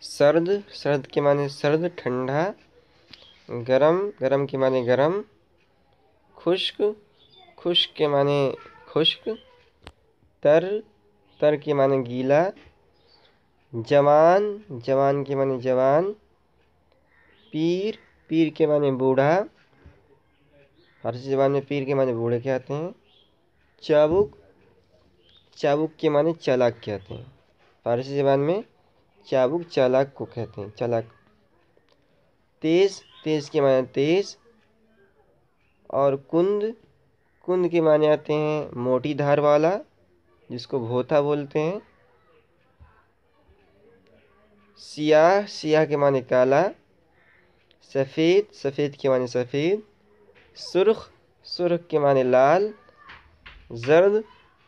سرد، سرد کے معنی سرد ٹھنڈا، گرم، گرم کے معنی گرم، خشک، خشک کے معنی خشک، تر، تر کے معنی گیلا، جوان، جوان کے معنی جوان، پیر، پیر کے معنی بوڑھا، فارسی زبان میں پیر کے معنی بوڑھے کے آتے ہیں، چابک، چابک کے معنی چالاک کے آتے ہیں، فارسی زبان میں چابک چالاک کو کہتے ہیں، چالاک، تیز، تیز کے معنی تیز، اور کند، کند کے معنی آتے ہیں موٹی دھار والا، جس کو بھوتا بولتے ہیں، سیاہ، سیاہ کے معنی کالا، سفید، سفید کے معنی سفید، سرخ، سرخ کے معنی لال، زرد،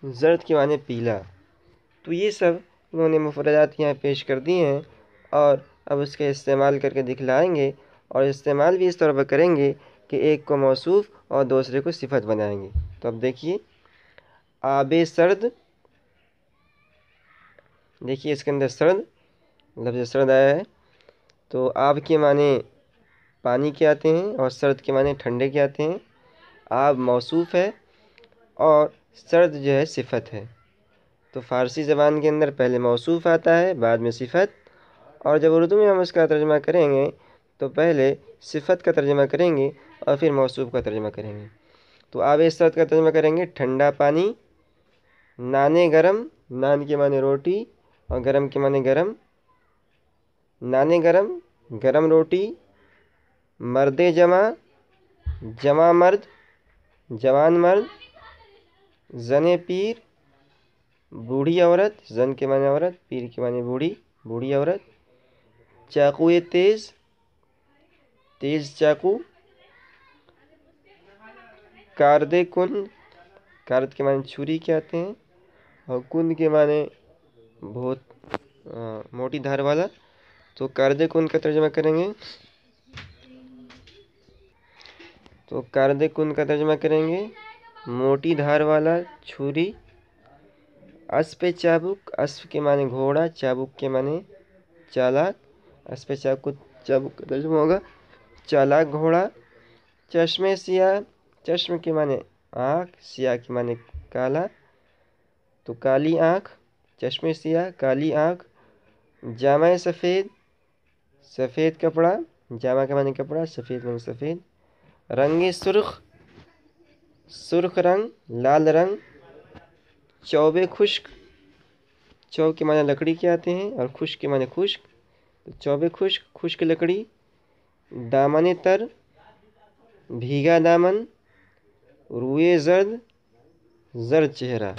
زرد کے معنی پیلا۔ تو یہ سب انہوں نے مفردات یہاں پیش کر دی ہیں، اور اب اس کا استعمال کر کے دکھلائیں گے، اور استعمال بھی اس طور پر کریں گے کہ ایک کو موصوف اور دوسرے کو صفت بنائیں گے۔ تو اب دیکھیے، آب سرد، دیکھیے اس کے اندر سرد، لفظ سرد آیا ہے، تو آب کے معنی پانی کے آتے ہیں اور سرد کے معنی ٹھنڈے کے آتے ہیں۔ آب موصوف ہے اور سرد جو ہے صفت ہے۔ تو فارسی زبان کے اندر پہلے موصوف آتا ہے، بعد میں صفت، اور جب اردو میں ہم اس کا ترجمہ کریں گے تو پہلے صفت کا ترجمہ کریں گے اور پھر موصوف کا ترجمہ کریں گے۔ تو آب سرد کا ترجمہ کریں گے ٹھنڈا پانی، نانے گرم، نان کے معنی روٹی اور گرم کے معنی گرم، نانے گرم، گرم روٹی، مرد جمع، جمع مرد، جوان مرد، زن پیر، بوڑھی عورت، زن کے معنی عورت، پیر کے معنی بوڑھی، بوڑھی عورت، چاقو تیز، تیز چاقو، کارد کند، کارد کے معنی چھری کے آتے ہیں، اور کند کے معنی بہت موٹی دھار والا۔ تو کارد کند کا ترجمہ کریں گے، تو کارد کند کا ترجمہ کریں گے موٹی دھار والا چھری۔ اسپ چابک، اسپ کے معنی گھوڑا، چابک کے معنی چالاک، اسپ چابک، چابک کا ترجمہ ہوگا چالاک گھوڑا۔ چشم سیاہ، چشم کے معنی آنکھ، سیاہ کے معنی کالا، تو کالی آنکھ، چشم سیاہ، کالی آنکھ۔ جامہ سفید، سفید کپڑا، جامہ کے معنی کپڑا، سفید معنی سفید۔ رنگ سرخ، سرخ رنگ، لال رنگ۔ چوب خشک، چوب کے معنی لکڑی کے آتے ہیں اور خشک کے معنی خشک، تو چوب خشک، خشک لکڑی۔ دامن تر، بھیگا دامن۔ روئے زرد، زرد چہرہ۔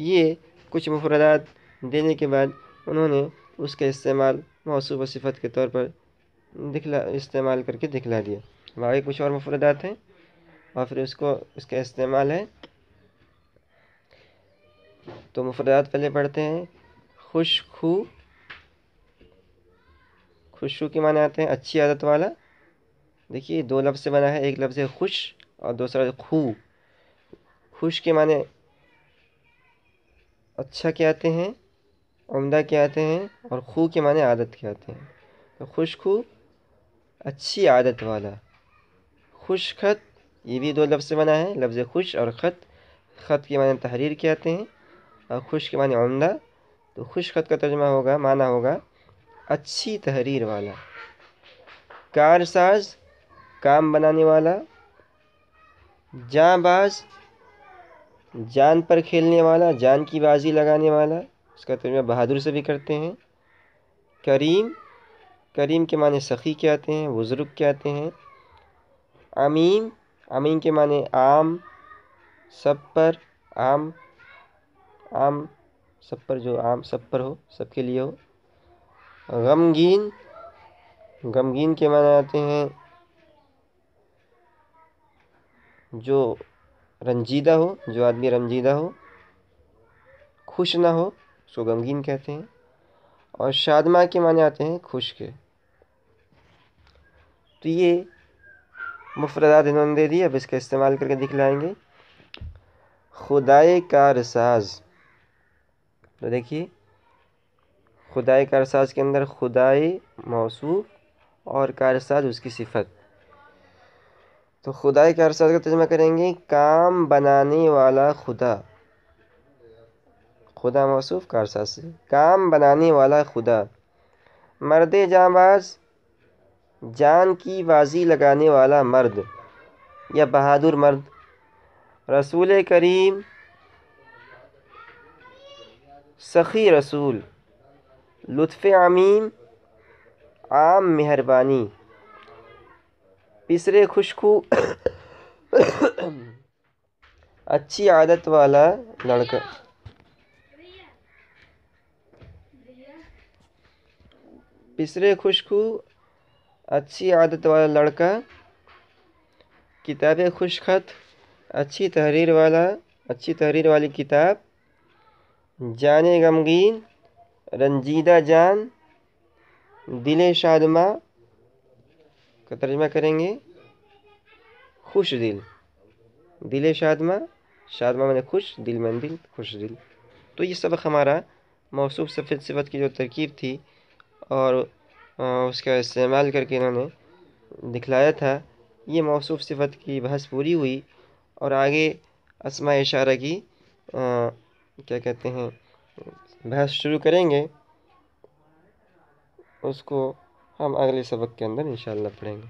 یہ کچھ مفردات دینے کے بعد انہوں نے اس کا استعمال موصوف و صفت کے طور پر استعمال کر کے دکھلا دیا۔ باقی کچھ اور مفردات ہیں اور پھر اس کا استعمال ہے۔ تو مفردات پہلے پڑھتے ہیں۔ خوشخو، خوشخو کے معنی آتے ہیں اچھی عادت والا۔ دیکھیے دو لفظ سے بنا ہے، ایک لفظ ہے خوش اور دوسرا خو۔ خوش کے معنی اچھا کے آتے ہیں، عمدہ کے آتے ہیں، اور خو کے معنی عادت کے آتے ہیں۔ تو خوش خو، اچھی عادت والا۔ خوش خط، یہ بھی دو لفظ سے بنا ہے، لفظ خوش اور خط۔ خط کے معنی تحریر کے آتے ہیں اور خوش کے معنی عمدہ۔ تو خوش خط کا ترجمہ ہوگا، معنی ہوگا اچھی تحریر والا۔ کارساز، کام بنانے والا۔ جاں باز، جان پر کھیلنے والا، جان کی بازی لگانے والا، اس کا ترجمہ بہادر سے بھی کرتے ہیں۔ کریم، کریم کے معنی سخی کے آتے ہیں، بزرگ کے آتے ہیں۔ امین، امین کے معنی عام، سب پر، عام، عام سب پر، جو عام سب پر ہو، سب کے لیے ہو۔ غمگین، غمگین کے معنی آتے ہیں جو رنجیدہ ہو، جو آدمی رنجیدہ ہو، خوش نہ ہو، اس کو غمگین کہتے ہیں۔ اور شادماں کے معنی آتے ہیں خوش کے۔ تو یہ مفردات انہوں نے دے دی، اب اس کا استعمال کر کے دکھلائیں گے۔ خدائے کارساز، تو دیکھیے خدائی کارساز کے اندر خدائی موصوف اور کارساز اس کی صفت. تو خدائی کارساز کا ترجمہ کریں گے کام بنانے والا خدا. خدا موصوف کارساز سے کام بنانے والا خدا. مرد جاں باز جان کی بازی لگانے والا مرد یا بہادر مرد. رسول کریم سخی رسول لطف عمیم عام مہربانی. پسرے خوشخو اچھی عادت والا لڑکا. پسرے خوشخو اچھی عادت والا لڑکا. کتاب خوش خط اچھی تحریر والی کتاب. جان غمگین رنجیدہ جان. دل شادماں کا ترجمہ کریں گے خوش دل. دل شادماں، شادماں میں خوش، دل میں دل، خوش دل. تو یہ سبق ہمارا موصوف صفت کی جو ترکیب تھی اور اس کا استعمال کر کے انہوں نے دکھلایا تھا. یہ موصوف صفت کی بحث پوری ہوئی اور آگے اسماء اشارہ کی کیا کہتے ہیں بحث شروع کریں گے. اس کو ہم اگلے سبق کے اندر انشاءاللہ پڑھیں گے.